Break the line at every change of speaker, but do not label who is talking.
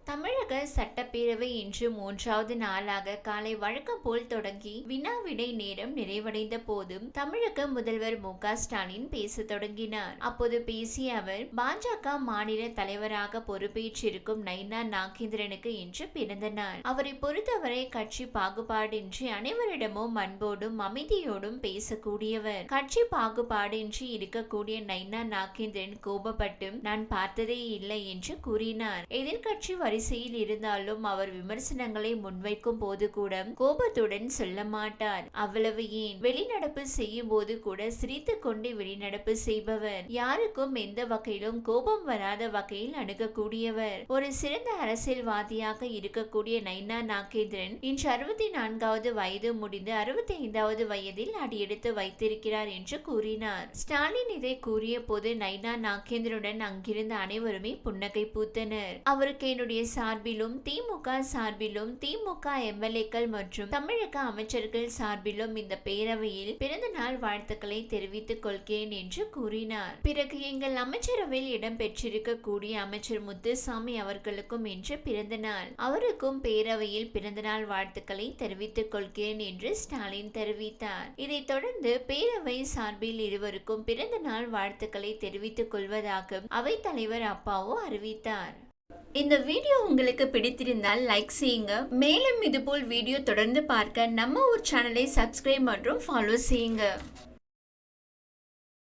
தமிழக சட்டப்பேரவை இன்று 3வது நாளாக காலை வழக்கம் போல் தொடங்கி வினாவிடை நேரம் நிறைவடைந்த போதும் தமிழக முதல்வர் மு.க.ஸ்டாலின் பேச தொடங்கினார். அப்போது பேசிய அவர், பாஜக மாநில தலைவராக பொறுப்பேற்றிருக்கும் நைனா நாகேந்திரனுக்கு இன்று பிறந்த நாள். அவரை பொறுத்தவரை கட்சி பாகுபாடின்றி அனைவரிடமும் அன்போடும் அமைதியோடும் பேசக்கூடியவர். கட்சி பாகுபாடின்றி இருக்கக்கூடிய நைனா நாகேந்திரன் கோபப்பட்டும் நான் பார்த்ததே இல்லை என்று கூறினார். எதிர்கட்சி வரிசையில் இருந்தாலும் அவர் விமர்சனங்களை முன்வைக்கும் போது கூட கோபத்துடன் சொல்ல மாட்டார். அவ்வளவு ஏன், வெளிநடப்பு செய்யும் போது கூட சிரித்து கொண்டே வெளிநடப்பு செய்பவர். யாருக்கும் எந்த வகையிலும் கோபம் வராத வகையில் அணுகக்கூடியவர். ஒரு சிறந்த அரசியல்வாதியாக இருக்கக்கூடிய நைனா நாகேந்திரன் இன்று 64வது வயது முடிந்து 65வது வயதில் அடியெடுத்து வைத்திருக்கிறார் என்று கூறினார். ஸ்டாலின் இதை கூறிய போது நைனா நாகேந்திரனுடன் அங்கிருந்த அனைவருமே புன்னகை பூத்தனர். அவருக்கு என்னுடைய சார்பிலும் திமுக சார்பிலும் திமுக எம்எல்ஏக்கள் மற்றும் தமிழக அமைச்சர்கள் சார்பிலும் இந்த பேரவையில் பிறந்த நாள் வாழ்த்துக்களை தெரிவித்துக் கொள்கிறேன் என்று கூறினார். பிறகு எங்கள் அமைச்சரவையில் இடம்பெற்றிருக்கக்கூடிய அமைச்சர் முத்துசாமி அவர்களுக்கும் இன்று பிறந்த நாள். அவருக்கும் பேரவையில் பிறந்த நாள் வாழ்த்துக்களை தெரிவித்துக் கொள்கிறேன் என்று ஸ்டாலின் தெரிவித்தார். இதைத் தொடர்ந்து பேரவை சார்பில் இருவருக்கும் பிறந்த நாள் வாழ்த்துக்களை தெரிவித்துக் கொள்வதாக அவைத்தலைவர் அப்பாவு அறிவித்தார். இந்த வீடியோ உங்களுக்கு பிடித்திருந்தால் லைக் செய்யுங்க. மேலும் இதுபோல் வீடியோ தொடர்ந்து பார்க்க நம்ம ஒரு சேனலை சப்ஸ்கிரைப் மற்றும் ஃபாலோ செய்யுங்க.